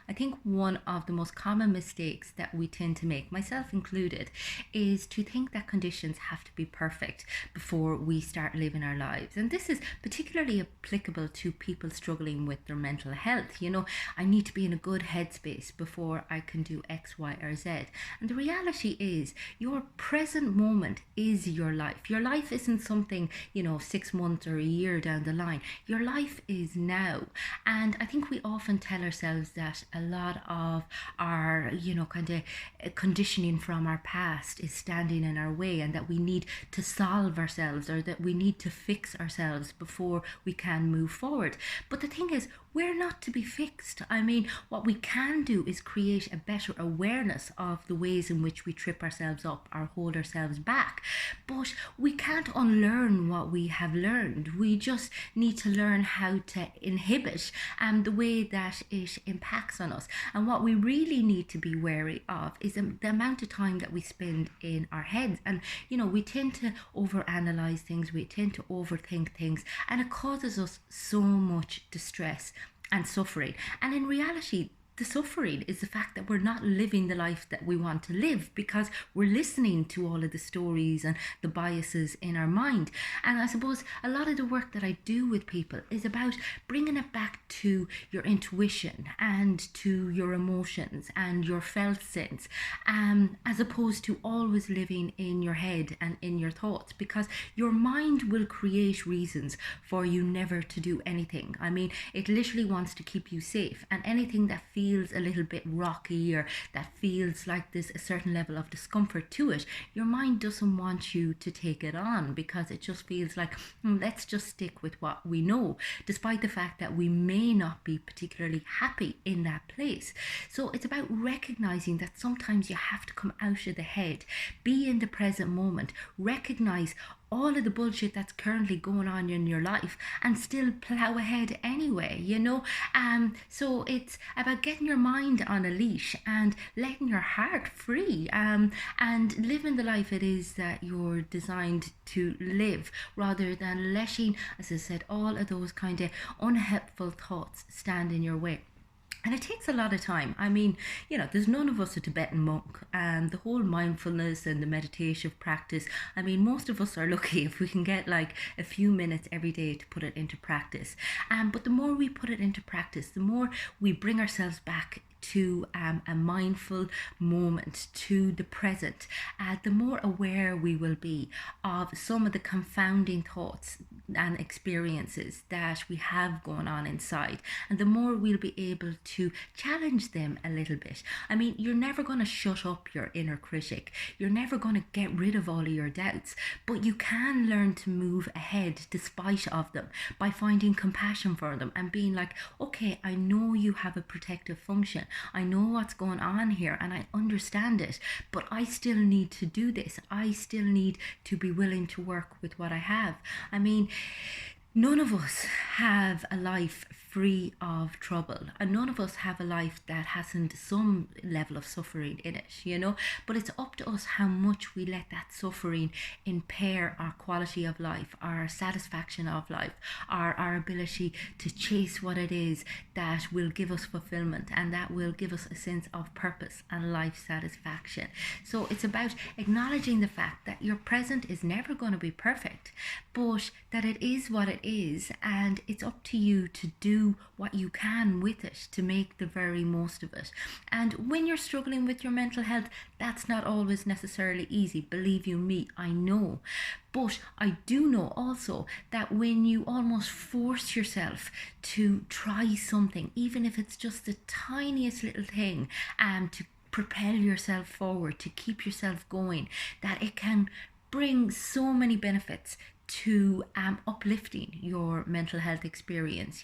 I think one of the most common mistakes that we tend to make, myself included, is to think that conditions have to be perfect before we start living our lives. And this is particularly applicable to people struggling with their mental health. I need to be in a good headspace before I can do X, Y, or Z. And the reality is, your present moment is your life. Your life isn't something, 6 months or a year down the line. Your life is now. And I think we often tell ourselves that a lot of our, kind of conditioning from our past is standing in our way, and that we need to solve ourselves, or that we need to fix ourselves before we can move forward. But the thing is, we're not to be fixed. I mean, what we can do is create a better awareness of the ways in which we trip ourselves up or hold ourselves back. But we can't unlearn what we have learned. We just need to learn how to inhibit the way that it impacts on us. And what we really need to be wary of is the amount of time that we spend in our heads. And, we tend to overanalyze things, we tend to overthink things, and it causes us so much distress and suffering. And in reality, the suffering is the fact that we're not living the life that we want to live, because we're listening to all of the stories and the biases in our mind. And I suppose a lot of the work that I do with people is about bringing it back to your intuition and to your emotions and your felt sense, as opposed to always living in your head and in your thoughts, because your mind will create reasons for you never to do anything. I mean, it literally wants to keep you safe, and anything that feels a little bit rocky, or that feels like there's a certain level of discomfort to it, your mind doesn't want you to take it on, because it just feels like, let's just stick with what we know, despite the fact that we may not be particularly happy in that place. So it's about recognizing that sometimes you have to come out of the head, be in the present moment, recognize all of the bullshit that's currently going on in your life, and still plow ahead anyway. So it's about getting your mind on a leash and letting your heart free, and living the life it is that you're designed to live, rather than letting, as I said, all of those kind of unhelpful thoughts stand in your way. And it takes a lot of time. I mean, there's none of us a Tibetan monk, and the whole mindfulness and the meditative practice. I mean, most of us are lucky if we can get like a few minutes every day to put it into practice. But the more we put it into practice, the more we bring ourselves back to a mindful moment, to the present, the more aware we will be of some of the confounding thoughts and experiences that we have going on inside, and the more we'll be able to challenge them a little bit. I mean, you're never going to shut up your inner critic, you're never going to get rid of all of your doubts, but you can learn to move ahead despite of them, by finding compassion for them and being like, okay, I know you have a protective function, I know what's going on here, and I understand it, but I still need to do this. I still need to be willing to work with what I have. I mean, none of us have a life free of trouble, and none of us have a life that hasn't some level of suffering in it. But it's up to us how much we let that suffering impair our quality of life, our satisfaction of life, our ability to chase what it is that will give us fulfillment, and that will give us a sense of purpose and life satisfaction. So it's about acknowledging the fact that your present is never going to be perfect, but that it is what it is, and it's up to you to do what you can with it to make the very most of it. And when you're struggling with your mental health, that's not always necessarily easy. Believe you me, I know. But I do know also that when you almost force yourself to try something, even if it's just the tiniest little thing, to propel yourself forward, to keep yourself going, that it can bring so many benefits to uplifting your mental health experience.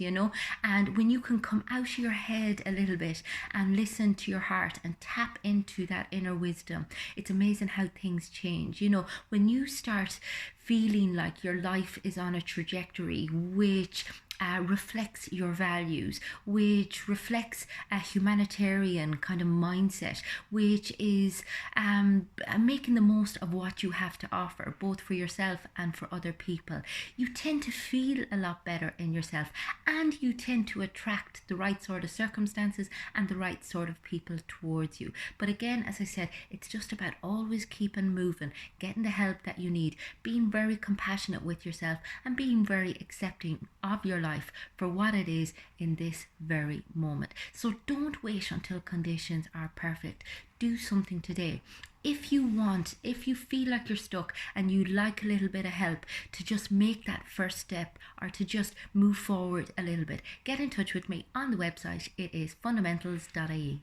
And when you can come out of your head a little bit and listen to your heart and tap into that inner wisdom, it's amazing how things change. When you start feeling like your life is on a trajectory which reflects your values, which reflects a humanitarian kind of mindset, which is making the most of what you have to offer, both for yourself and for other people, you tend to feel a lot better in yourself, and you tend to attract the right sort of circumstances and the right sort of people towards you. But again, as I said, it's just about always keeping moving, getting the help that you need, being very compassionate with yourself, and being very accepting of your life for what it is in this very moment. So don't wait until conditions are perfect. Do something today. If you feel like you're stuck and you'd like a little bit of help to just make that first step or to just move forward a little bit, get in touch with me on the website. It is fundamentals.ie.